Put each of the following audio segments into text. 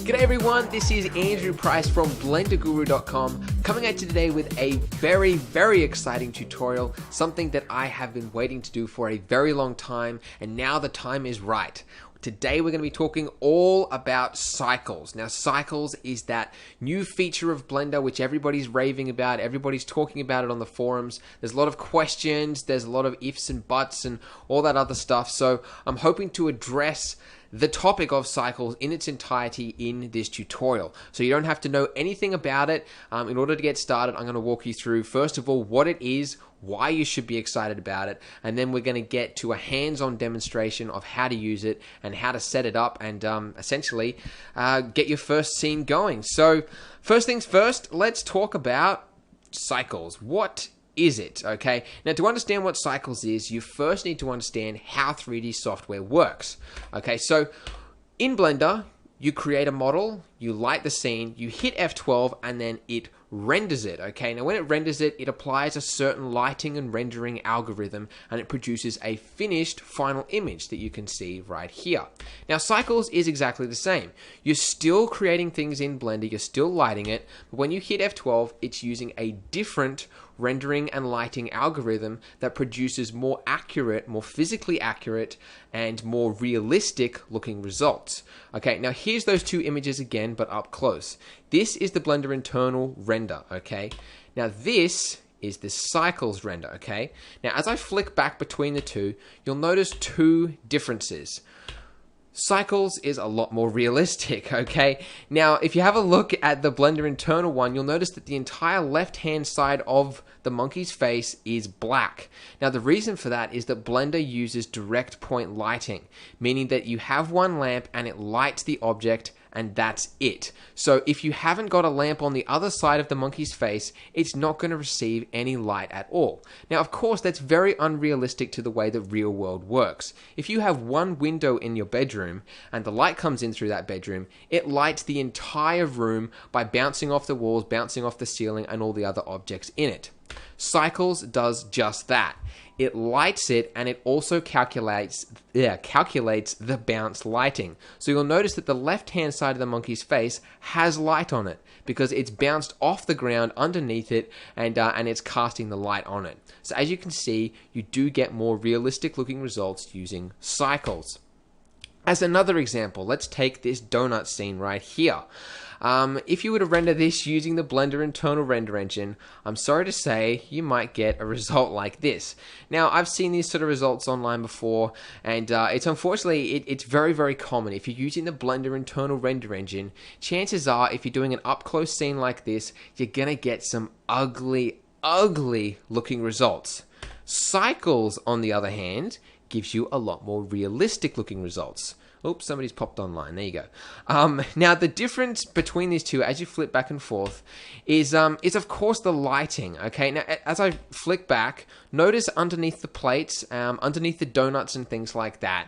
G'day everyone, this is Andrew Price from BlenderGuru.com coming at you today with a very exciting tutorial, something that I have been waiting to do for a very long time, and now the time is right. Today we're going to be talking all about cycles. Now cycles is that new feature of Blender which everybody's raving about, everybody's talking about it on the forums. There's a lot of questions, there's a lot of ifs and buts and all that other stuff, so I'm hoping to address the topic of cycles in its entirety in this tutorial. So you don't have to know anything about it. In order to get started, I'm going to walk you through, first of all, what it is, why you should be excited about it, and then we're going to get to a hands-on demonstration of how to use it and how to set it up and essentially get your first scene going. So first things first, let's talk about cycles. What is it? Okay, now to understand what cycles is, you first need to understand how 3D software works. Okay, so in Blender, you create a model, you light the scene, you hit F12, and then it renders it. Okay, now when it renders it, it applies a certain lighting and rendering algorithm, and it produces a finished final image that you can see right here. Now cycles is exactly the same. You're still creating things in Blender, you're still lighting it, but when you hit F12, it's using a different rendering and lighting algorithm that produces more accurate, more physically accurate, and more realistic looking results. Okay, now here's those two images again, but up close. This is the Blender internal render, okay? Now this is the cycles render, okay? Now as I flick back between the two, you'll notice two differences. Cycles is a lot more realistic, okay? Now, if you have a look at the Blender internal one, you'll notice that the entire left-hand side of the monkey's face is black. Now, the reason for that is that Blender uses direct point lighting, meaning that you have one lamp and it lights the object and that's it. So if you haven't got a lamp on the other side of the monkey's face, it's not going to receive any light at all. Now, of course, that's very unrealistic to the way the real world works. If you have one window in your bedroom and the light comes in through that bedroom, it lights the entire room by bouncing off the walls, bouncing off the ceiling, and all the other objects in it. Cycles does just that. It lights it, and it also calculates the bounce lighting. So you'll notice that the left-hand side of the monkey's face has light on it because it's bounced off the ground underneath it, and it's casting the light on it. So as you can see, you do get more realistic-looking results using cycles. As another example, let's take this donut scene right here. If you were to render this using the Blender internal render engine, I'm sorry to say you might get a result like this. Now, I've seen these sort of results online before, and it's unfortunately, it's very common. If you're using the Blender internal render engine, chances are, if you're doing an up-close scene like this, you're gonna get some ugly looking results. Cycles, on the other hand, gives you a lot more realistic looking results. Oops, somebody's popped online. There you go. Now, the difference between these two, as you flip back and forth, is of course the lighting. Okay, now as I flick back, notice underneath the plates, underneath the donuts and things like that,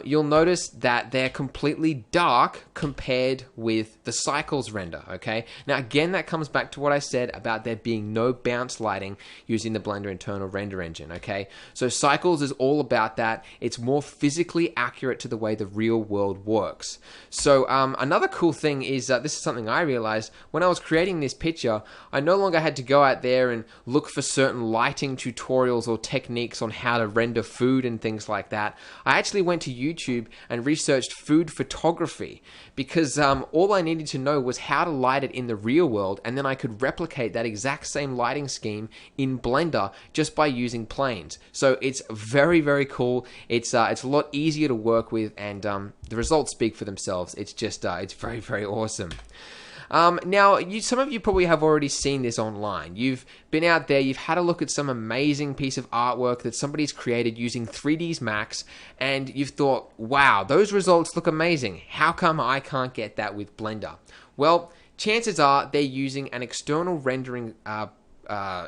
you'll notice that they're completely dark compared with the cycles render. Okay, now again, that comes back to what I said about there being no bounce lighting using the Blender internal render engine. Okay, so cycles is all about that. It's more physically accurate to the way the real world works. So another cool thing is this is something I realized when I was creating this picture. I no longer had to go out there and look for certain lighting tutorials or techniques on how to render food and things like that. I actually went to YouTube and researched food photography because all I needed to know was how to light it in the real world, and then I could replicate that exact same lighting scheme in Blender just by using planes. So it's very cool. It's a lot easier to work with, and the results speak for themselves. It's just it's very awesome. Now, some of you probably have already seen this online. You've been out there, you've had a look at some amazing piece of artwork that somebody's created using 3ds Max, and you've thought, wow, those results look amazing. How come I can't get that with Blender? Well, chances are they're using an external rendering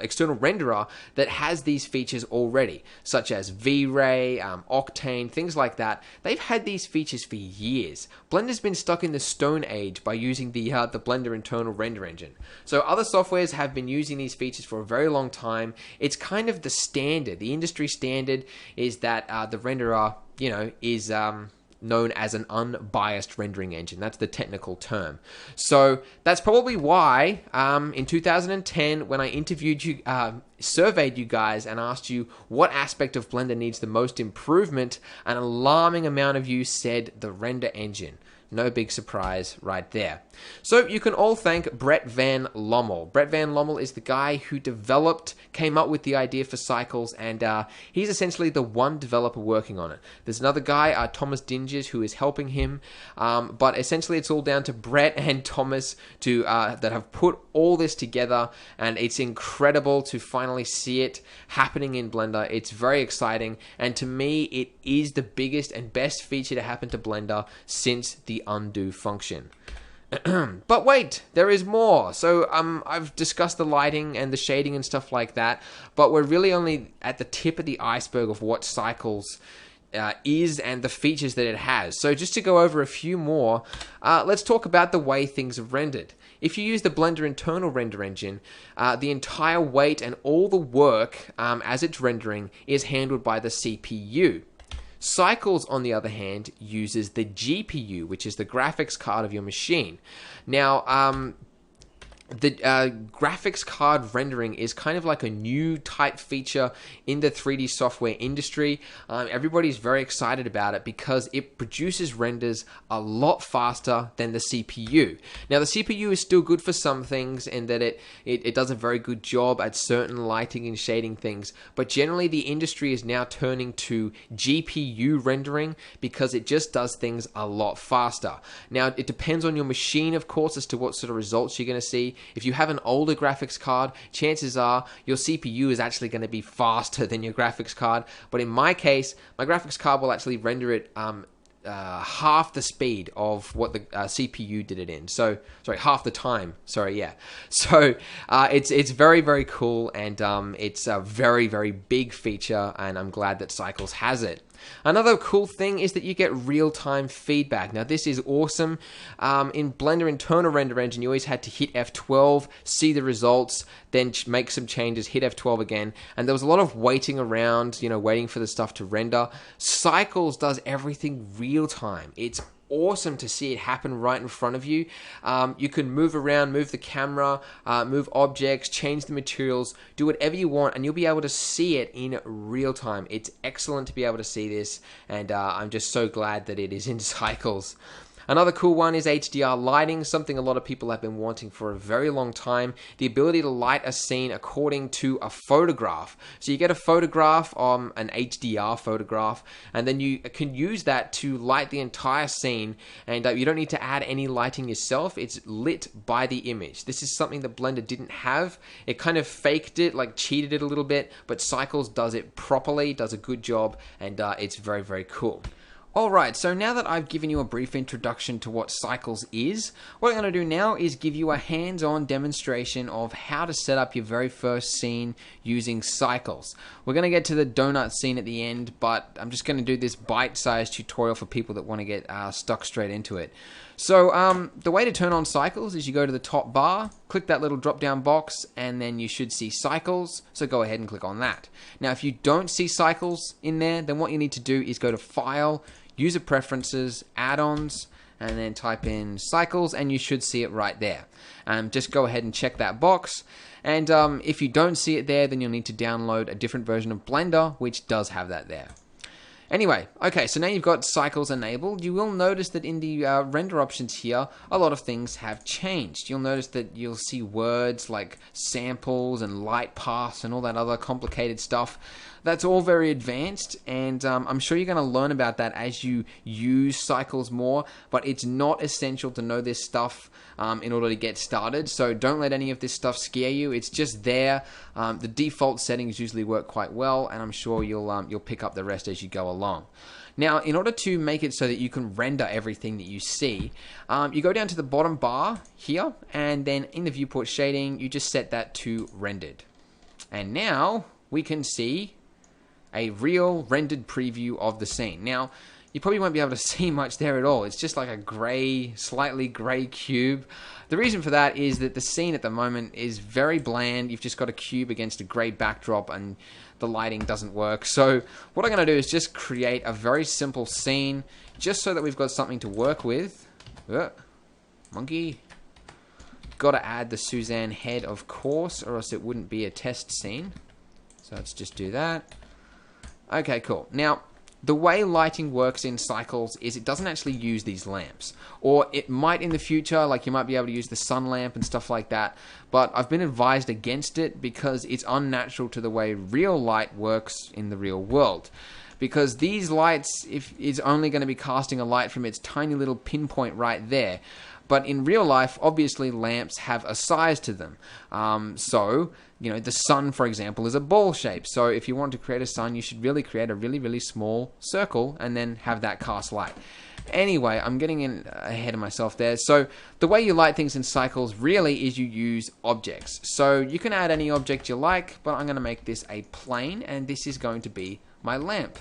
external renderer that has these features already, such as V-Ray, Octane, things like that. They've had these features for years. Blender's been stuck in the Stone Age by using the Blender internal render engine. So other softwares have been using these features for a very long time. It's kind of the standard. The industry standard is that the renderer, you know, is known as an unbiased rendering engine. That's the technical term. So that's probably why in 2010, when I interviewed you, surveyed you guys and asked you what aspect of Blender needs the most improvement, an alarming amount of you said the render engine. No big surprise right there. So you can all thank Brett Van Lommel. Brett Van Lommel is the guy who came up with the idea for Cycles, and he's essentially the one developer working on it. There's another guy, Thomas Dinges, who is helping him, but essentially it's all down to Brett and Thomas that have put all this together, and it's incredible to finally see it happening in Blender. It's very exciting, and to me, it is the biggest and best feature to happen to Blender since the undo function. But wait, there is more. So I've discussed the lighting and the shading and stuff like that, but we're really only at the tip of the iceberg of what Cycles is and the features that it has. So just to go over a few more, let's talk about the way things are rendered. If you use the Blender internal render engine, the entire weight and all the work as it's rendering is handled by the CPU. Cycles, on the other hand, uses the GPU, which is the graphics card of your machine. Now, the graphics card rendering is kind of like a new type feature in the 3D software industry. Everybody's very excited about it because it produces renders a lot faster than the CPU. Now, the CPU is still good for some things in that it does a very good job at certain lighting and shading things, but generally the industry is now turning to GPU rendering because it just does things a lot faster. Now, it depends on your machine, of course, as to what sort of results you're going to see. If you have an older graphics card, chances are your CPU is actually going to be faster than your graphics card. But in my case, my graphics card will actually render it half the speed of what the CPU did it in. So, sorry, half the time. Sorry, yeah. So it's very, very cool, and it's a very, very big feature, and I'm glad that Cycles has it. Another cool thing is that you get real-time feedback. Now, this is awesome. In Blender internal render engine, you always had to hit F12, see the results, then make some changes, hit F12 again, and there was a lot of waiting around, waiting for the stuff to render. Cycles does everything real-time. It's awesome to see it happen right in front of you. You can move around, move the camera, move objects, change the materials, do whatever you want, and you'll be able to see it in real time. It's excellent to be able to see this, and I'm just so glad that it is in Cycles. Another cool one is HDR lighting, something a lot of people have been wanting for a very long time. The ability to light a scene according to a photograph. So you get a photograph, an HDR photograph, and then you can use that to light the entire scene, and you don't need to add any lighting yourself. It's lit by the image. This is something that Blender didn't have. It kind of faked it, like cheated it a little bit, but Cycles does it properly, does a good job, and it's very, very cool. Alright, so now that I've given you a brief introduction to what Cycles is, what I'm going to do now is give you a hands-on demonstration of how to set up your very first scene using Cycles. We're going to get to the donut scene at the end, but I'm just going to do this bite-sized tutorial for people that want to get stuck straight into it. So the way to turn on Cycles is you go to the top bar, click that little drop-down box, and then you should see Cycles, so go ahead and click on that. Now, if you don't see Cycles in there, then what you need to do is go to File, User Preferences, Add-ons, and then type in Cycles, and you should see it right there. Just go ahead and check that box, and if you don't see it there, then you'll need to download a different version of Blender, which does have that there. Anyway, okay, so now you've got Cycles enabled. You will notice that in the render options here, a lot of things have changed. You'll notice that you'll see words like samples and light paths and all that other complicated stuff. That's all very advanced, and I'm sure you're going to learn about that as you use Cycles more, but it's not essential to know this stuff in order to get started, so don't let any of this stuff scare you. It's just there. The default settings usually work quite well, and I'm sure you'll pick up the rest as you go along. Now, in order to make it so that you can render everything that you see, you go down to the bottom bar here, and then in the viewport shading, you just set that to rendered. And now we can see a real rendered preview of the scene. Now, you probably won't be able to see much there at all. It's just like a grey, slightly grey cube. The reason for that is that the scene at the moment is very bland. You've just got a cube against a grey backdrop and the lighting doesn't work. So what I'm going to do is just create a very simple scene just so that we've got something to work with. Monkey. Got to add the Suzanne head, of course, or else it wouldn't be a test scene. So let's just do that. Okay, cool. Now, the way lighting works in Cycles is it doesn't actually use these lamps. Or it might in the future, like you might be able to use the sun lamp and stuff like that. But I've been advised against it because it's unnatural to the way real light works in the real world. Because these lights, if it's only going to be casting a light from its tiny little pinpoint right there. But in real life, obviously, lamps have a size to them. So, you know, the sun, for example, is a ball shape. So if you want to create a sun, you should really create a really, really small circle and then have that cast light. Anyway, I'm getting in ahead of myself there. So the way you light things in Cycles really is you use objects. So you can add any object you like, but I'm going to make this a plane, and this is going to be my lamp.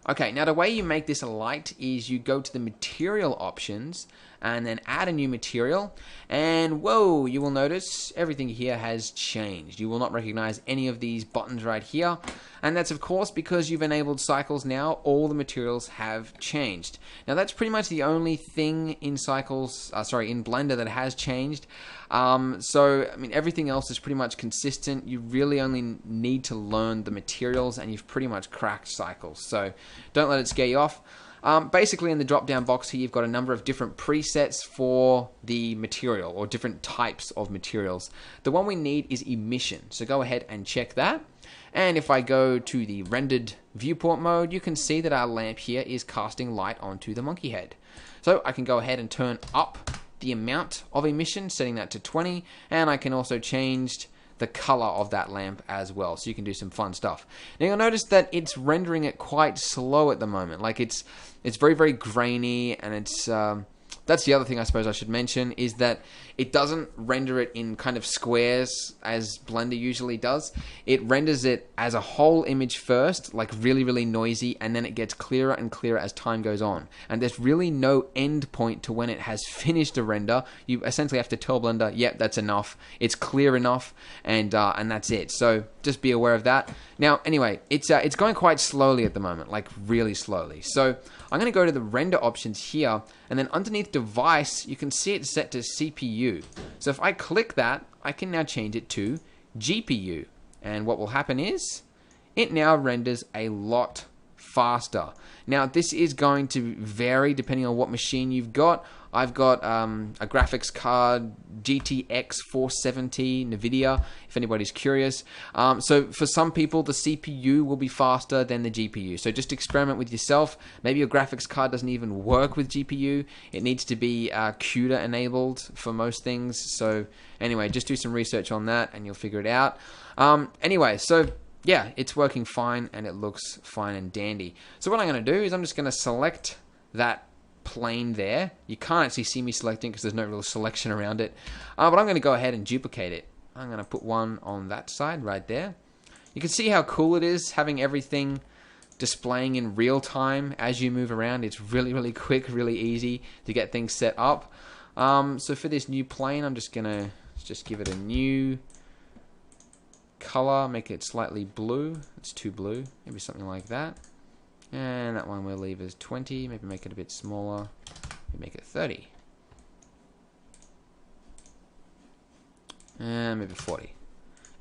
Okay, now the way you make this a light is you go to the material options and then add a new material, and whoa, you will notice everything here has changed. You will not recognize any of these buttons right here, and that's of course because you've enabled Cycles now. All the materials have changed. Now that's pretty much the only thing in Cycles, in Blender that has changed. So I mean, everything else is pretty much consistent. You really only need to learn the materials and you've pretty much cracked Cycles. So don't let it scare you off. Basically in the drop down box here you've got a number of different presets for the material or different types of materials. The one we need is emission, so go ahead and check that. And if I go to the rendered viewport mode, you can see that our lamp here is casting light onto the monkey head. So I can go ahead and turn up the amount of emission, setting that to 20, and I can also change the color of that lamp as well, so you can do some fun stuff. Now you'll notice that it's rendering it quite slow at the moment. Like it's very, very grainy, and it's that's the other thing I suppose I should mention, is that it doesn't render it in kind of squares as Blender usually does. It renders it as a whole image first, like really, really noisy, and then it gets clearer and clearer as time goes on. And there's really no end point to when it has finished a render. You essentially have to tell Blender, yep, that's enough. It's clear enough, and that's it. So just be aware of that. Now, anyway, it's going quite slowly at the moment, like really slowly. So I'm going to go to the render options here, and then underneath device, you can see it's set to CPU. So if I click that, I can now change it to GPU. And what will happen is, it now renders a lot faster. Now this is going to vary depending on what machine you've got. I've got a graphics card, GTX 470 NVIDIA, if anybody's curious. So for some people, the CPU will be faster than the GPU. So just experiment with yourself. Maybe your graphics card doesn't even work with GPU. It needs to be CUDA enabled for most things. So anyway, just do some research on that and you'll figure it out. Anyway, so yeah, it's working fine and it looks fine and dandy. So what I'm going to do is I'm just going to select that plane there. You can't actually see me selecting because there's no real selection around it. But I'm going to go ahead and duplicate it. I'm going to put one on that side right there. You can see how cool it is having everything displaying in real time as you move around. It's really, really quick, really easy to get things set up. So for this new plane, I'm just going to give it a new color, make it slightly blue. It's too blue, maybe something like that. And that one we'll leave as 20, maybe make it a bit smaller, maybe make it 30. And maybe 40.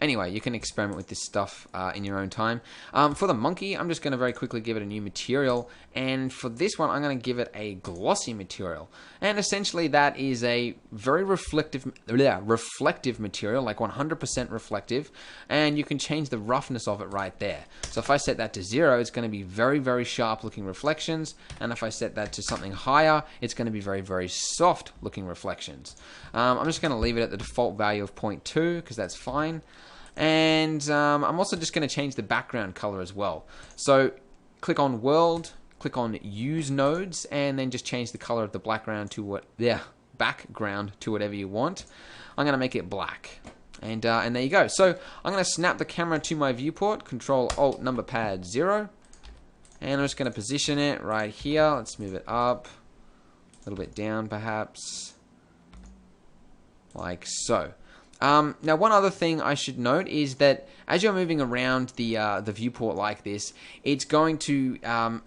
Anyway, you can experiment with this stuff in your own time. For the monkey, I'm just going to very quickly give it a new material. And for this one, I'm going to give it a glossy material. And essentially, that is a very reflective material, like 100% reflective. And you can change the roughness of it right there. So if I set that to 0, it's going to be very, very sharp looking reflections. And if I set that to something higher, it's going to be very, very soft looking reflections. I'm just going to leave it at the default value of 0.2 because that's fine. And I'm also just going to change the background color as well. So click on World, click on Use Nodes, and then just change the color of the background to whatever you want. I'm going to make it black. And there you go. So I'm going to snap the camera to my viewport, Control Alt Number Pad 0. And I'm just going to position it right here. Let's move it up, a little bit down perhaps, like so. Now, one other thing I should note is that as you're moving around the viewport like this, it's going to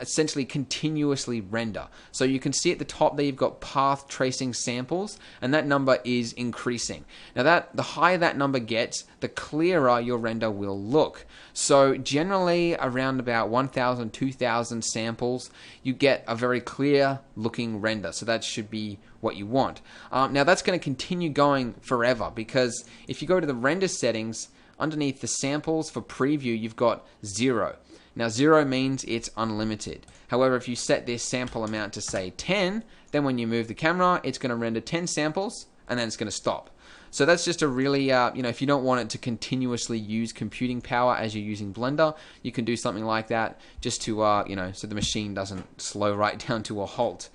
essentially continuously render. So you can see at the top there you've got path tracing samples, and that number is increasing. Now, the higher that number gets, the clearer your render will look. So generally around about 1,000, 2,000 samples, you get a very clear looking render. So that should be what you want. Now that's going to continue going forever, because if you go to the render settings, underneath the samples for preview, you've got 0. Now 0 means it's unlimited. However, if you set this sample amount to say 10, then when you move the camera, it's going to render 10 samples and then it's going to stop. So that's just a really, if you don't want it to continuously use computing power as you're using Blender, you can do something like that just to, so the machine doesn't slow right down to a halt.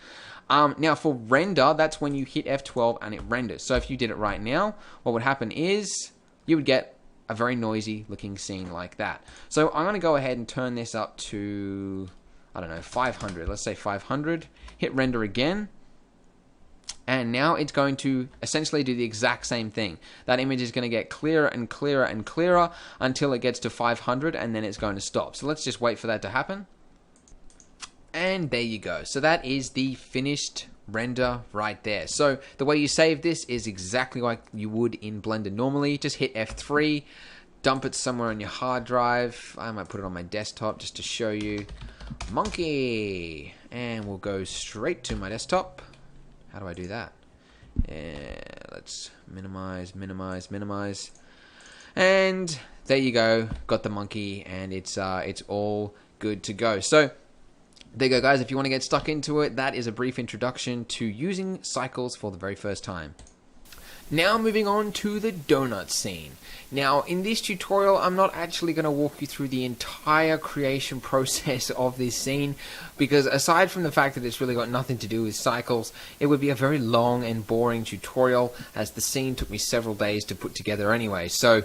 Now for render, that's when you hit F12 and it renders. So if you did it right now, what would happen is you would get a very noisy looking scene like that. So I'm going to go ahead and turn this up to, 500. Let's say 500. Hit render again. And now it's going to essentially do the exact same thing. That image is going to get clearer and clearer and clearer until it gets to 500, and then it's going to stop. So let's just wait for that to happen. And there you go. So that is the finished render right there. So the way you save this is exactly like you would in Blender normally. Just hit F3, dump it somewhere on your hard drive. I might put it on my desktop just to show you. Monkey! And we'll go straight to my desktop. How do I do that? Let's minimize. And there you go. Got the monkey, and it's all good to go. So there you go, guys. If you want to get stuck into it, that is a brief introduction to using cycles for the very first time. Now moving on to the donut scene. Now in this tutorial, I'm not actually going to walk you through the entire creation process of this scene, because aside from the fact that it's really got nothing to do with cycles, it would be a very long and boring tutorial, as the scene took me several days to put together anyway. So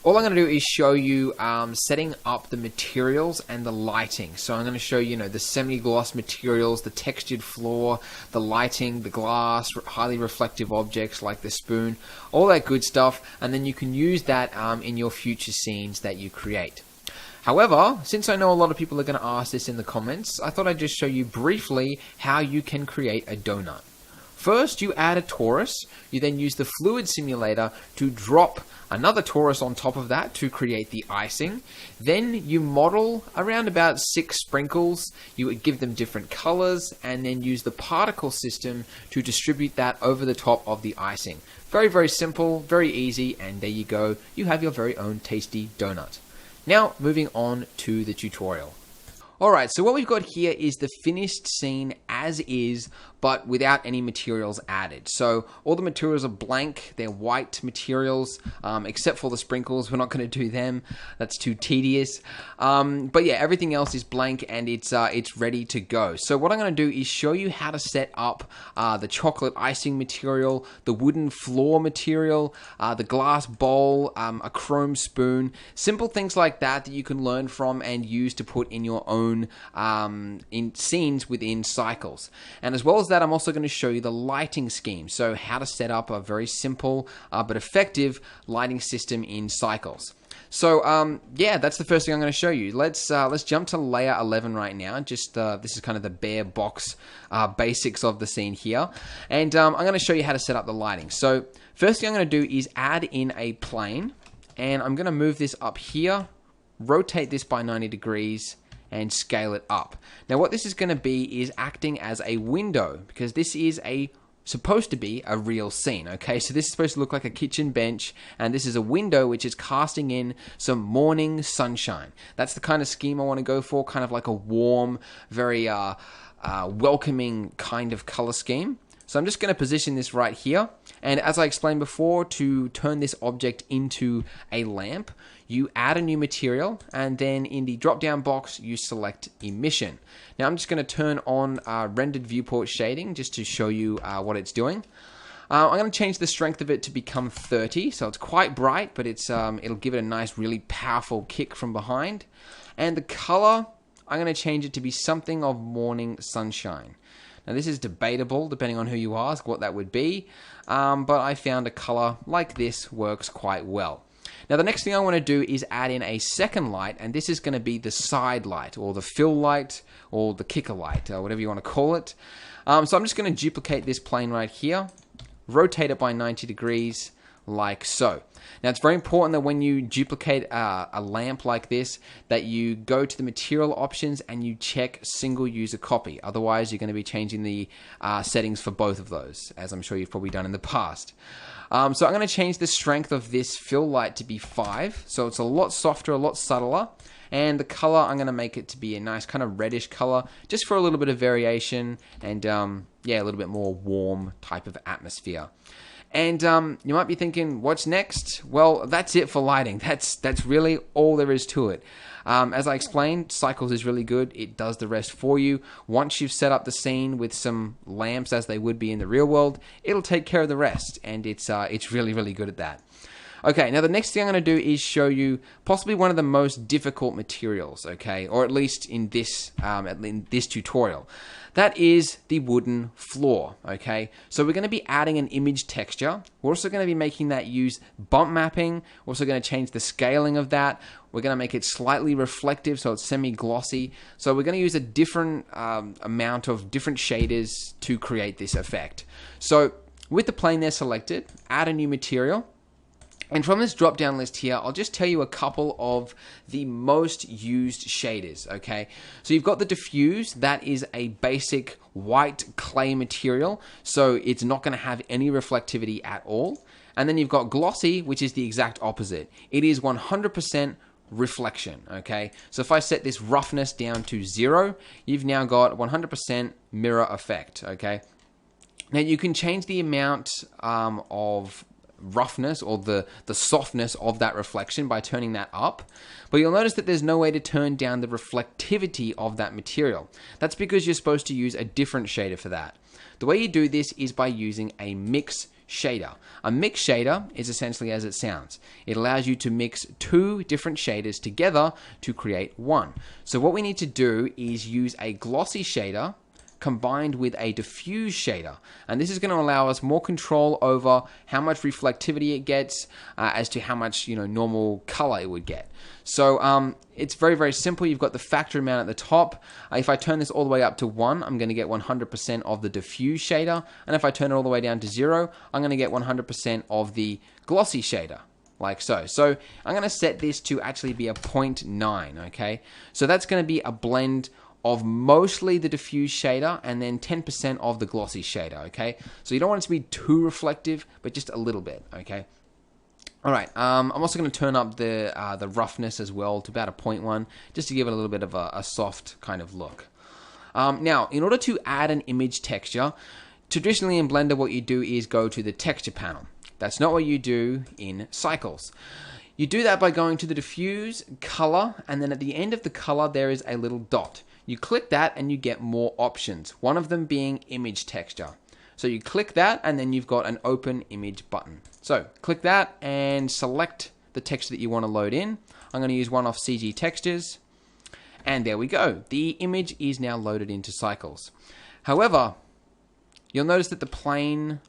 all I'm going to do is show you setting up the materials and the lighting. So I'm going to show you, the semi-gloss materials, the textured floor, the lighting, the glass, highly reflective objects like the spoon, all that good stuff, and then you can use that in your future scenes that you create. However, since I know a lot of people are going to ask this in the comments, I thought I'd just show you briefly how you can create a donut. First, you add a torus. You then use the fluid simulator to drop another torus on top of that to create the icing. Then you model around about 6 sprinkles. You would give them different colors, and then use the particle system to distribute that over the top of the icing. Very, very simple, very easy, and there you go. You have your very own tasty donut. Now, moving on to the tutorial. Alright, so what we've got here is the finished scene as is, but without any materials added. So all the materials are blank, they're white materials, except for the sprinkles. We're not going to do them, that's too tedious. But yeah, everything else is blank, and it's ready to go. So what I'm going to do is show you how to set up the chocolate icing material, the wooden floor material, the glass bowl, a chrome spoon, simple things like that you can learn from and use to put in your own in scenes within cycles. And as well as that, I'm also going to show you the lighting scheme, so how to set up a very simple but effective lighting system in cycles. So yeah, that's the first thing I'm going to show you. Let's jump to layer 11 right now. Just this is kind of the bare box basics of the scene here, and I'm going to show you how to set up the lighting. So first thing I'm going to do is add in a plane, and I'm going to move this up here, rotate this by 90 degrees, and scale it up. Now what this is going to be is acting as a window, because this is supposed to be a real scene, okay? So this is supposed to look like a kitchen bench, and this is a window which is casting in some morning sunshine. That's the kind of scheme I want to go for, kind of like a warm, very welcoming kind of color scheme. So I'm just going to position this right here, and as I explained before, to turn this object into a lamp, you add a new material, and then in the drop-down box, you select emission. Now I'm just going to turn on rendered viewport shading just to show you what it's doing. I'm going to change the strength of it to become 30, so it's quite bright, but it'll give it a nice, really powerful kick from behind. And the color, I'm going to change it to be something of morning sunshine. Now this is debatable depending on who you ask what that would be, but I found a color like this works quite well. Now the next thing I want to do is add in a second light, and this is going to be the side light, or the fill light, or the kicker light, whatever you want to call it. So I'm just going to duplicate this plane right here, rotate it by 90 degrees, like so. Now it's very important that when you duplicate a lamp like this, that you go to the material options and you check single user copy. Otherwise you're going to be changing the settings for both of those, as I'm sure you've probably done in the past. So I'm going to change the strength of this fill light to be 5, so it's a lot softer, a lot subtler. And the color, I'm going to make it to be a nice kind of reddish color, just for a little bit of variation and yeah, a little bit more warm type of atmosphere. And you might be thinking, what's next? Well, that's it for lighting. That's really all there is to it. As I explained, Cycles is really good. It does the rest for you. Once you've set up the scene with some lamps as they would be in the real world, it'll take care of the rest. And it's really, really good at that. Okay, now the next thing I'm going to do is show you possibly one of the most difficult materials, okay, or at least in this tutorial. That is the wooden floor, okay? So we're going to be adding an image texture. We're also going to be making that use bump mapping. We're also going to change the scaling of that. We're going to make it slightly reflective, so it's semi-glossy. So we're going to use a different amount of different shaders to create this effect. So with the plane there selected, add a new material. And from this drop down list here, I'll just tell you a couple of the most used shaders, okay? So you've got the diffuse, that is a basic white clay material, so it's not going to have any reflectivity at all. And then you've got glossy, which is the exact opposite. It is 100% reflection, okay? So if I set this roughness down to 0, you've now got 100% mirror effect, okay? Now you can change the amount of roughness or the softness of that reflection by turning that up, but you'll notice that there's no way to turn down the reflectivity of that material. That's because you're supposed to use a different shader for that. The way you do this is by using a mix shader. A mix shader is essentially as it sounds. It allows you to mix 2 different shaders together to create one. So what we need to do is use a glossy shader combined with a diffuse shader, and this is going to allow us more control over how much reflectivity it gets as to how much normal color it would get. So it's very, very simple. You've got the factor amount at the top. If I turn this all the way up to 1, I'm going to get 100% of the diffuse shader, and if I turn it all the way down to 0, I'm going to get 100% of the glossy shader, like so. So I'm going to set this to actually be a 0.9, okay? So that's going to be a blend of mostly the diffuse shader and then 10% of the glossy shader, okay? So you don't want it to be too reflective, but just a little bit, okay? All right, I'm also going to turn up the roughness as well to about a 0.1, just to give it a little bit of a soft kind of look. Now, in order to add an image texture, traditionally in Blender what you do is go to the texture panel. That's not what you do in Cycles. You do that by going to the diffuse, color, and then at the end of the color there is a little dot. You click that and you get more options, one of them being image texture. So you click that and then you've got an open image button. So click that and select the texture that you want to load in. I'm going to use one off CG Textures. And there we go. The image is now loaded into Cycles. However, you'll notice that the plane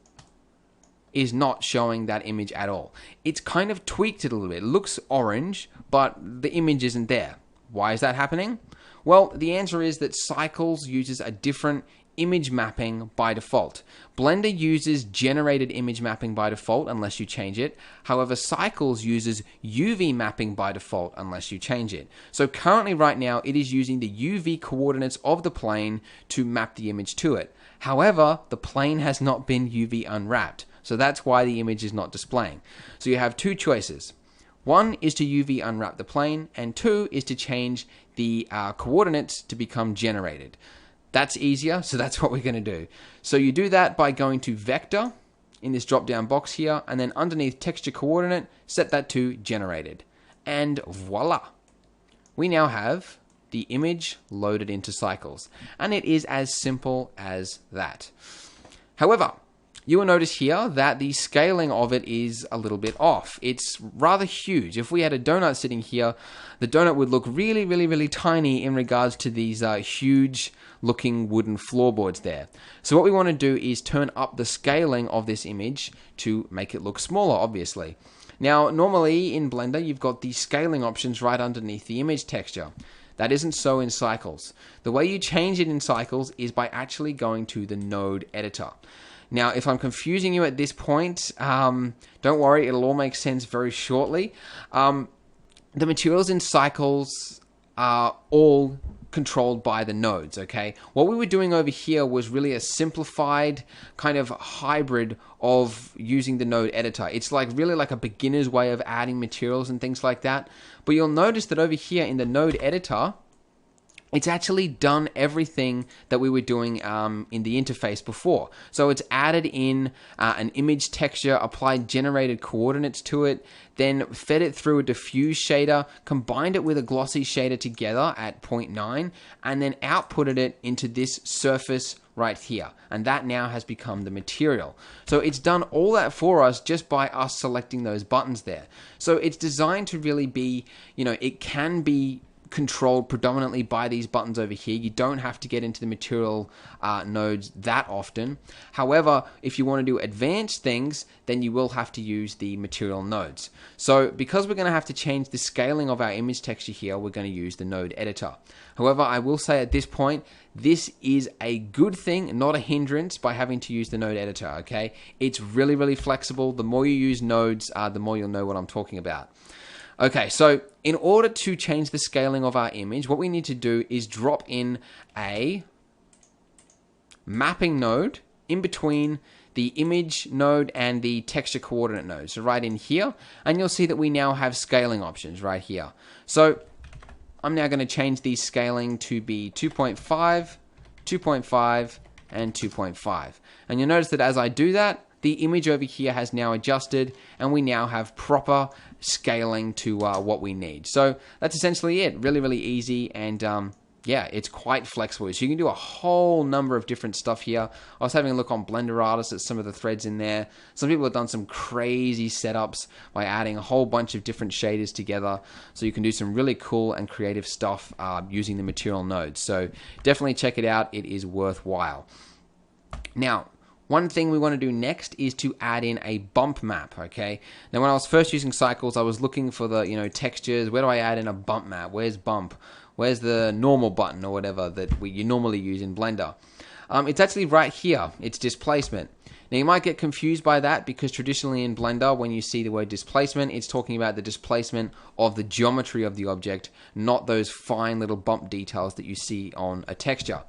is not showing that image at all. It's kind of tweaked it a little bit. It looks orange, but the image isn't there. Why is that happening? Well, the answer is that Cycles uses a different image mapping by default. Blender uses generated image mapping by default unless you change it. However, Cycles uses UV mapping by default unless you change it. So currently right now it is using the UV coordinates of the plane to map the image to it. However, the plane has not been UV unwrapped. So that's why the image is not displaying. So you have 2 choices. 1 is to UV unwrap the plane, and 2 is to change the coordinates to become generated. That's easier, so that's what we're going to do. So you do that by going to Vector in this drop-down box here, and then underneath Texture Coordinate, set that to Generated. And voila! We now have the image loaded into Cycles, and it is as simple as that. However, you will notice here that the scaling of it is a little bit off. It's rather huge. If we had a donut sitting here, the donut would look really, really, really tiny in regards to these huge looking wooden floorboards there. So what we want to do is turn up the scaling of this image to make it look smaller, obviously. Now, normally in Blender, you've got the scaling options right underneath the image texture. That isn't so in Cycles. The way you change it in Cycles is by actually going to the node editor. Now, if I'm confusing you at this point, don't worry, it'll all make sense very shortly. The materials in Cycles are all controlled by the nodes, okay? What we were doing over here was really a simplified kind of hybrid of using the node editor. It's like really like a beginner's way of adding materials and things like that. But you'll notice that over here in the node editor, it's actually done everything that we were doing in the interface before. So it's added in an image texture, applied generated coordinates to it, then fed it through a diffuse shader, combined it with a glossy shader together at 0.9, and then outputted it into this surface right here. And that now has become the material. So it's done all that for us just by us selecting those buttons there. So it's designed to really be, it can be controlled predominantly by these buttons over here. You don't have to get into the material nodes that often. However, if you want to do advanced things, then you will have to use the material nodes. So because we're going to have to change the scaling of our image texture here, we're going to use the node editor. However, I will say at this point, this is a good thing, not a hindrance, by having to use the node editor, okay? It's really, really flexible. The more you use nodes, the more you'll know what I'm talking about. Okay, so in order to change the scaling of our image, what we need to do is drop in a mapping node in between the image node and the texture coordinate node. So right in here, and you'll see that we now have scaling options right here. So I'm now going to change the scaling to be 2.5, 2.5, and 2.5. And you'll notice that as I do that, the image over here has now adjusted, and we now have proper scaling to what we need. So that's essentially it. Really, really easy, and yeah, it's quite flexible. So you can do a whole number of different stuff here. I was having a look on Blender Artist at some of the threads in there. Some people have done some crazy setups by adding a whole bunch of different shaders together. So you can do some really cool and creative stuff using the material nodes. So definitely check it out. It is worthwhile. Now, one thing we want to do next is to add in a bump map, okay? Now, when I was first using Cycles, I was looking for the, textures. Where do I add in a bump map? Where's bump? Where's the normal button or whatever that you normally use in Blender? It's actually right here. It's displacement. Now, you might get confused by that because traditionally in Blender, when you see the word displacement, it's talking about the displacement of the geometry of the object, not those fine little bump details that you see on a texture.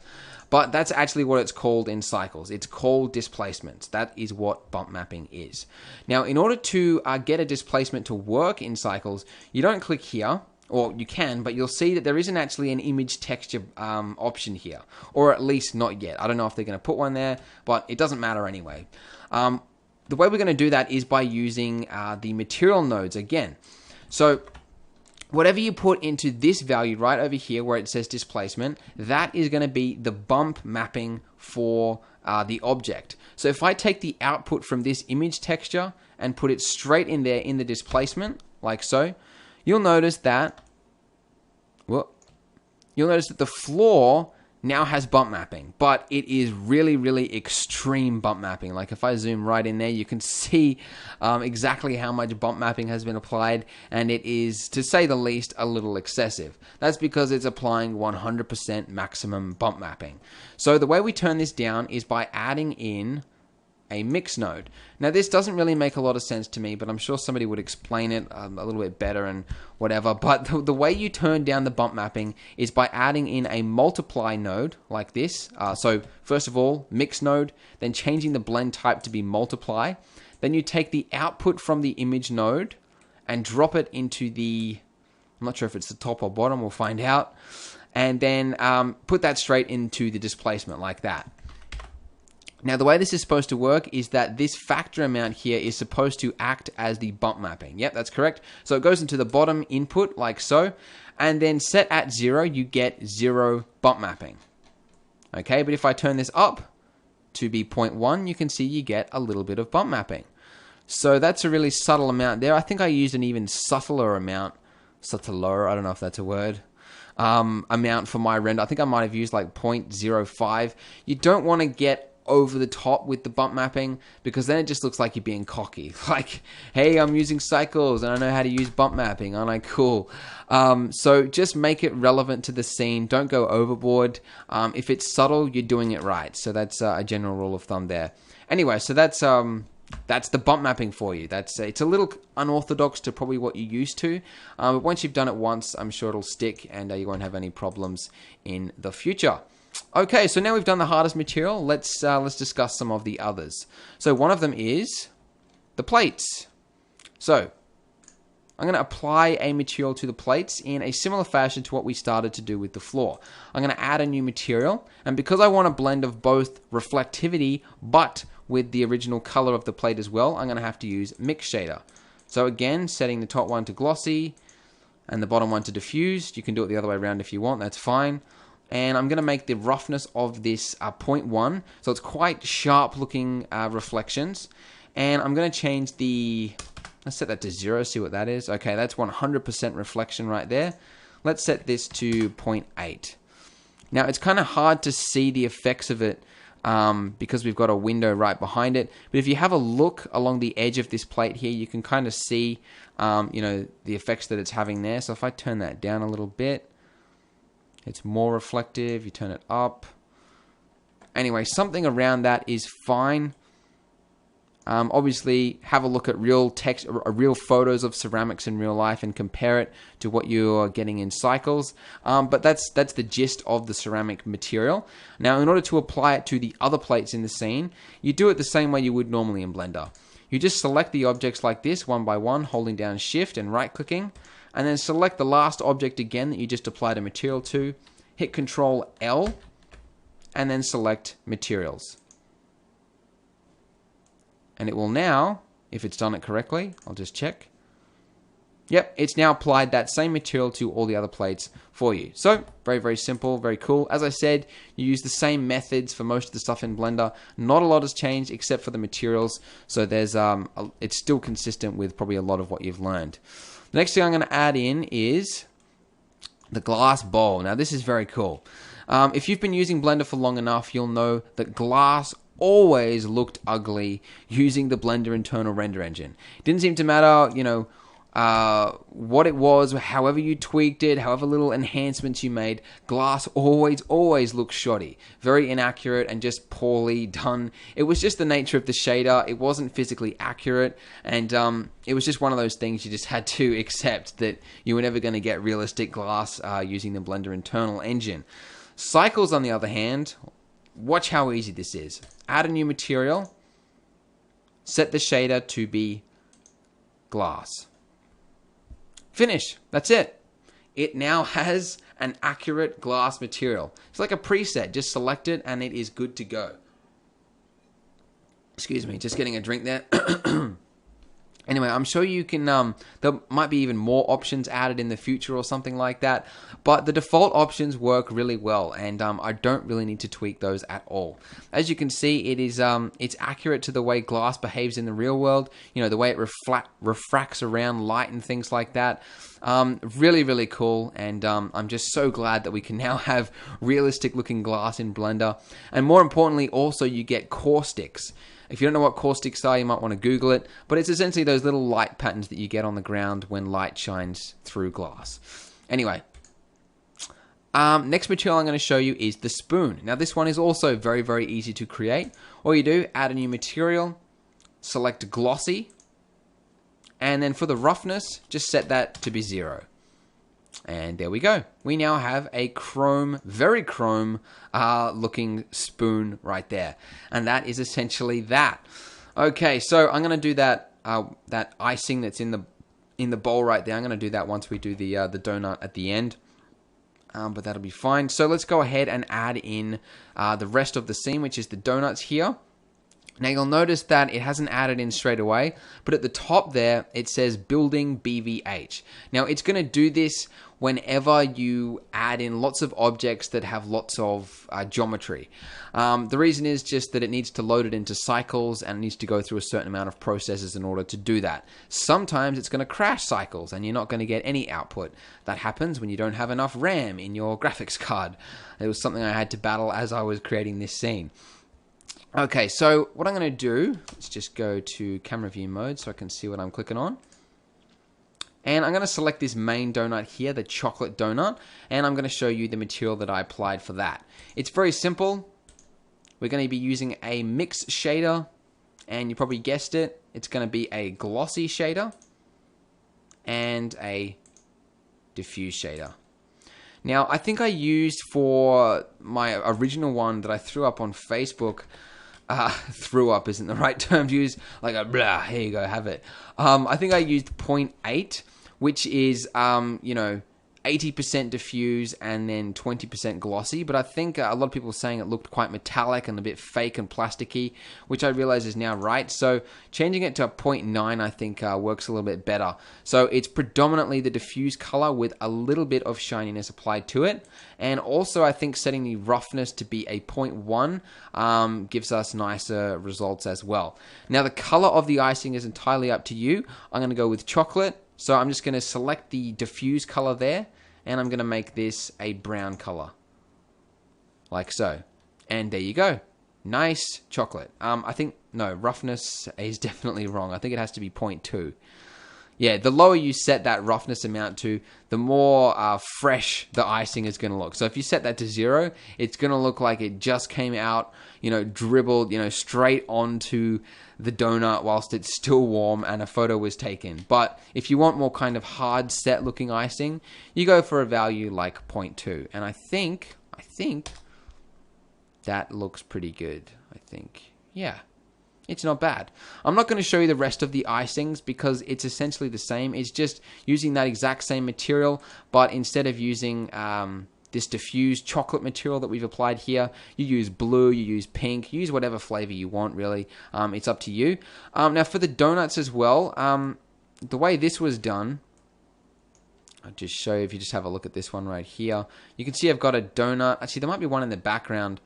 But that's actually what it's called in Cycles. It's called displacements. That is what bump mapping is. Now, in order to get a displacement to work in Cycles, you don't click here, or you can, but you'll see that there isn't actually an image texture option here, or at least not yet. I don't know if they're going to put one there, but it doesn't matter anyway. The way we're going to do that is by using the material nodes again. So whatever you put into this value right over here where it says displacement, that is going to be the bump mapping for the object. So if I take the output from this image texture and put it straight in there in the displacement, like so, you'll notice that the floor now has bump mapping, but it is really, really extreme bump mapping. Like if I zoom right in there, you can see exactly how much bump mapping has been applied, and it is, to say the least, a little excessive. That's because it's applying 100% maximum bump mapping. So the way we turn this down is by adding in a mix node. Now this doesn't really make a lot of sense to me, but I'm sure somebody would explain it a little bit better and whatever. But the way you turn down the bump mapping is by adding in a multiply node like this. So first of all, mix node, then changing the blend type to be multiply. Then you take the output from the image node and drop it into the, I'm not sure if it's the top or bottom, we'll find out. And then put that straight into the displacement like that. Now, the way this is supposed to work is that this factor amount here is supposed to act as the bump mapping. Yep, that's correct. So it goes into the bottom input like so, and then set at 0, you get 0 bump mapping. Okay, but if I turn this up to be 0.1, you can see you get a little bit of bump mapping. So that's a really subtle amount there. I think I used an even subtler amount. Subtler, I don't know if that's a word. Amount for my render. I think I might have used like 0.05. You don't want to get over the top with the bump mapping, because then it just looks like you're being cocky. Like, hey, I'm using cycles and I know how to use bump mapping. Aren't I cool? So just make it relevant to the scene. Don't go overboard. If it's subtle, you're doing it right. So that's a general rule of thumb there. Anyway, so that's the bump mapping for you. It's a little unorthodox to probably what you're used to, but once you've done it once, I'm sure it'll stick, and you won't have any problems in the future. Okay, so now we've done the hardest material. Let's discuss some of the others. So one of them is the plates. So I'm going to apply a material to the plates in a similar fashion to what we started to do with the floor. I'm going to add a new material, and because I want a blend of both reflectivity but with the original color of the plate as well, I'm going to have to use Mix Shader. So again, setting the top one to glossy and the bottom one to diffused. You can do it the other way around if you want, that's fine. And I'm going to make the roughness of this 0.1, so it's quite sharp looking reflections. And I'm going to change let's set that to 0, see what that is. Okay, that's 100% reflection right there. Let's set this to 0.8. Now, it's kind of hard to see the effects of it because we've got a window right behind it. But if you have a look along the edge of this plate here, you can kind of see, the effects that it's having there. So if I turn that down a little bit, it's more reflective. You turn it up. Anyway, something around that is fine. Obviously, have a look at real photos of ceramics in real life and compare it to what you're getting in cycles. But that's the gist of the ceramic material. Now, in order to apply it to the other plates in the scene, you do it the same way you would normally in Blender. You just select the objects like this, one by one, holding down Shift and right-clicking, and then select the last object again that you just applied a material to, hit Control L, and then select Materials. And it will now, if it's done it correctly, I'll just check. Yep, it's now applied that same material to all the other plates for you. So, very, very simple, very cool. As I said, you use the same methods for most of the stuff in Blender. Not a lot has changed except for the materials. So there's it's still consistent with probably a lot of what you've learned. The next thing I'm going to add in is the glass bowl. Now, this is very cool. If you've been using Blender for long enough, you'll know that glass always looked ugly using the Blender internal render engine. It didn't seem to matter, what it was, however you tweaked it, however little enhancements you made, glass always looked shoddy. Very inaccurate and just poorly done. It was just the nature of the shader. It wasn't physically accurate, and it was just one of those things you just had to accept that you were never going to get realistic glass using the Blender internal engine. Cycles, on the other hand, watch how easy this is. Add a new material, set the shader to be glass. Finish. That's it. It now has an accurate glass material. It's like a preset. Just select it and it is good to go. Excuse me, just getting a drink there. Anyway, I'm sure you can, there might be even more options added in the future or something like that, but the default options work really well, and I don't really need to tweak those at all. As you can see, it is, it's accurate to the way glass behaves in the real world, the way it refracts around light and things like that. Really, really cool, and I'm just so glad that we can now have realistic looking glass in Blender, and more importantly, also you get caustics. If you don't know what caustics are, you might want to Google it, but it's essentially those little light patterns that you get on the ground when light shines through glass. Anyway, next material I'm going to show you is the spoon. Now this one is also very, very easy to create. All you do, add a new material, select glossy, and then for the roughness, just set that to be 0. And there we go. We now have a chrome, very chrome looking spoon right there. And that is essentially that. Okay, so I'm going to do that that icing that's in the bowl right there. I'm going to do that once we do the donut at the end. But that'll be fine. So let's go ahead and add in the rest of the scene, which is the donuts here. Now you'll notice that it hasn't added in straight away, but at the top there, it says building BVH. Now it's going to do this whenever you add in lots of objects that have lots of geometry. The reason is just that it needs to load it into cycles and it needs to go through a certain amount of processes in order to do that. Sometimes it's going to crash cycles and you're not going to get any output. That happens when you don't have enough RAM in your graphics card. It was something I had to battle as I was creating this scene. Okay, so what I'm going to do, let's just go to camera view mode so I can see what I'm clicking on. And I'm going to select this main donut here, the chocolate donut, and I'm going to show you the material that I applied for that. It's very simple. We're going to be using a mix shader, and you probably guessed it, it's going to be a glossy shader and a diffuse shader. Now, I think I used for my original one that I threw up on Facebook, threw up isn't the right term to use, like a blah, here you go, have it. I think I used 0.8, which is, 80% diffuse and then 20% glossy, but I think a lot of people were saying it looked quite metallic and a bit fake and plasticky, which I realize is now right. So changing it to 0.9 I think works a little bit better. So it's predominantly the diffuse color with a little bit of shininess applied to it, and also I think setting the roughness to be a 0.1 gives us nicer results as well. Now the color of the icing is entirely up to you. I'm going to go with chocolate. So I'm just going to select the diffuse color there, and I'm going to make this a brown color, like so. And there you go. Nice chocolate. I think, no, roughness is definitely wrong. I think it has to be 0.2. Yeah, the lower you set that roughness amount to, the more fresh the icing is going to look. So if you set that to 0, it's going to look like it just came out, dribbled, straight onto the donut whilst it's still warm and a photo was taken. But if you want more kind of hard set looking icing, you go for a value like 0.2. And I think that looks pretty good. I think, yeah. It's not bad. I'm not going to show you the rest of the icings because it's essentially the same. It's just using that exact same material, but instead of using this diffused chocolate material that we've applied here, you use blue, you use pink, you use whatever flavor you want, really. It's up to you. Now, for the donuts as well, the way this was done, I'll just show you if you just have a look at this one right here. You can see I've got a donut. Actually, there might be one in the background.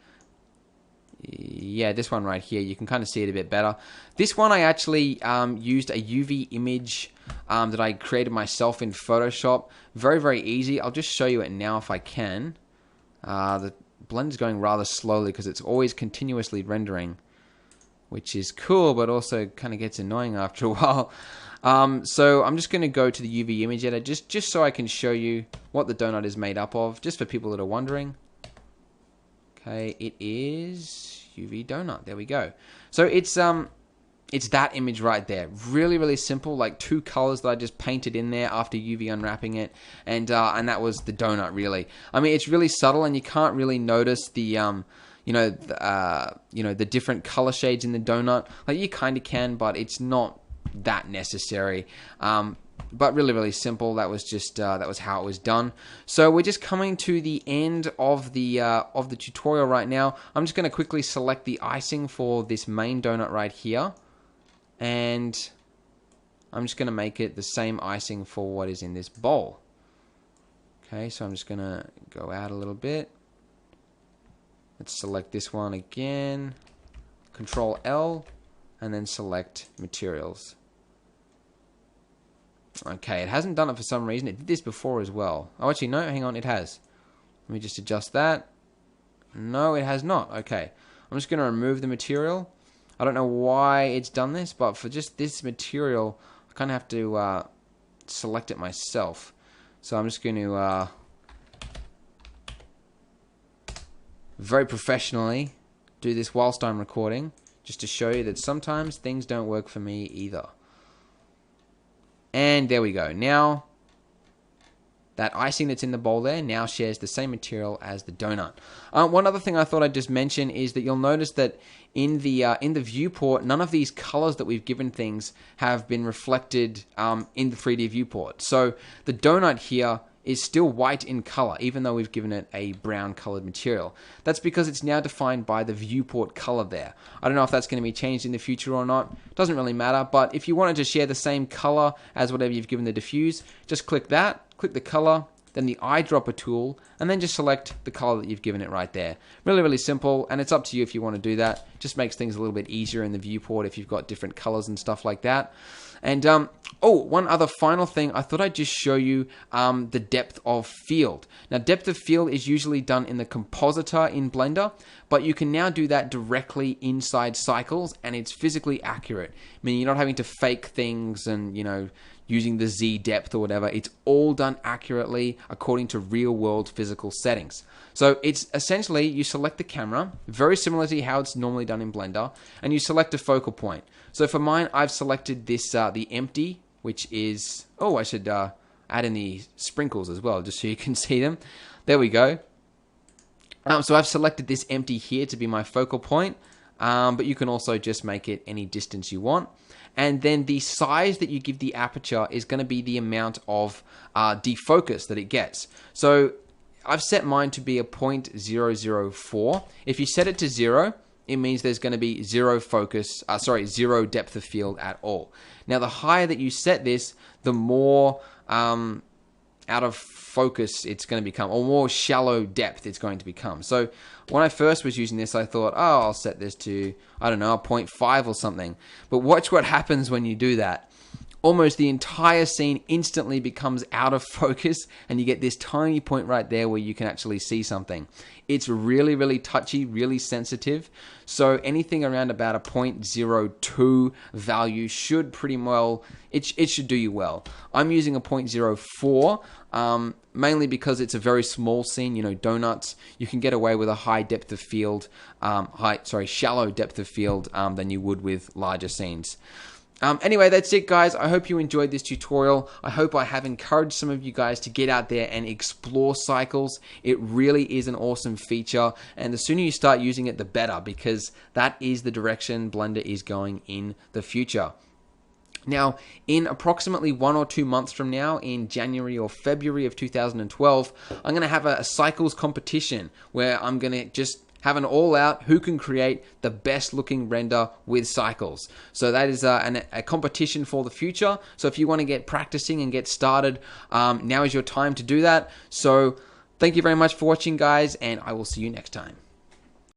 Yeah, this one right here, you can kind of see it a bit better. This one I actually used a UV image that I created myself in Photoshop. Very, very easy. I'll just show you it now if I can. The blend is going rather slowly because it's always continuously rendering, which is cool, but also kind of gets annoying after a while. So I'm just going to go to the UV image editor just so I can show you what the donut is made up of, just for people that are wondering. Okay, it is UV donut. There we go. So it's that image right there. Really, really simple, like 2 colors that I just painted in there after UV unwrapping it, and that was the donut. Really, I mean, it's really subtle, and you can't really notice the the different color shades in the donut. Like you kind of can, but it's not that necessary. But really, really simple. That was just that was how it was done. So we're just coming to the end of the tutorial right now. I'm just going to quickly select the icing for this main donut right here, and I'm just going to make it the same icing for what is in this bowl. Okay, so I'm just going to go out a little bit. Let's select this one again. Control L, and then select materials. Okay, it hasn't done it for some reason. It did this before as well. Oh, actually, no, hang on, it has. Let me just adjust that. No, it has not. Okay, I'm just going to remove the material. I don't know why it's done this, but for just this material, I kind of have to select it myself. So I'm just going to very professionally do this whilst I'm recording, just to show you that sometimes things don't work for me either. And there we go. Now, that icing that's in the bowl there now shares the same material as the donut. One other thing I thought I'd just mention is that you'll notice that in the viewport, none of these colors that we've given things have been reflected in the 3D viewport. So the donut here is still white in color, even though we've given it a brown colored material. That's because it's now defined by the viewport color there. I don't know if that's going to be changed in the future or not. Doesn't really matter, but if you wanted to share the same color as whatever you've given the diffuse, just click that, click the color, then the eyedropper tool, and then just select the color that you've given it right there. Really, really simple, and it's up to you if you want to do that. Just makes things a little bit easier in the viewport if you've got different colors and stuff like that. And one other final thing, I thought I'd just show you the depth of field. Now, depth of field is usually done in the compositor in Blender, but you can now do that directly inside Cycles, and it's physically accurate. Meaning you're not having to fake things and, using the Z depth or whatever. It's all done accurately according to real-world physical settings. So it's essentially, you select the camera, very similar to how it's normally done in Blender, and you select a focal point. So for mine, I've selected this, the empty, which is, I should add in the sprinkles as well, just so you can see them. There we go. So I've selected this empty here to be my focal point, but you can also just make it any distance you want. And then the size that you give the aperture is going to be the amount of defocus that it gets. So I've set mine to be a 0.004. If you set it to 0, it means there's going to be zero depth of field at all. Now, the higher that you set this, the more out of focus it's going to become, or more shallow depth it's going to become. So when I first was using this, I thought, I'll set this to, I don't know, a 0.5 or something. But watch what happens when you do that. Almost the entire scene instantly becomes out of focus, and you get this tiny point right there where you can actually see something. It's really, really touchy, really sensitive. So anything around about a 0.02 value should pretty well, it should do you well. I'm using a 0.04, mainly because it's a very small scene, donuts. You can get away with a high depth of field, shallow depth of field than you would with larger scenes. Anyway, that's it, guys. I hope you enjoyed this tutorial. I hope I have encouraged some of you guys to get out there and explore Cycles. It really is an awesome feature, and the sooner you start using it, the better, because that is the direction Blender is going in the future. Now, in approximately 1 or 2 months from now, in January or February of 2012, I'm going to have a Cycles competition where I'm going to just have an all-out who can create the best looking render with Cycles. So that is a competition for the future. So if you want to get practicing and get started, now is your time to do that. So thank you very much for watching, guys, and I will see you next time.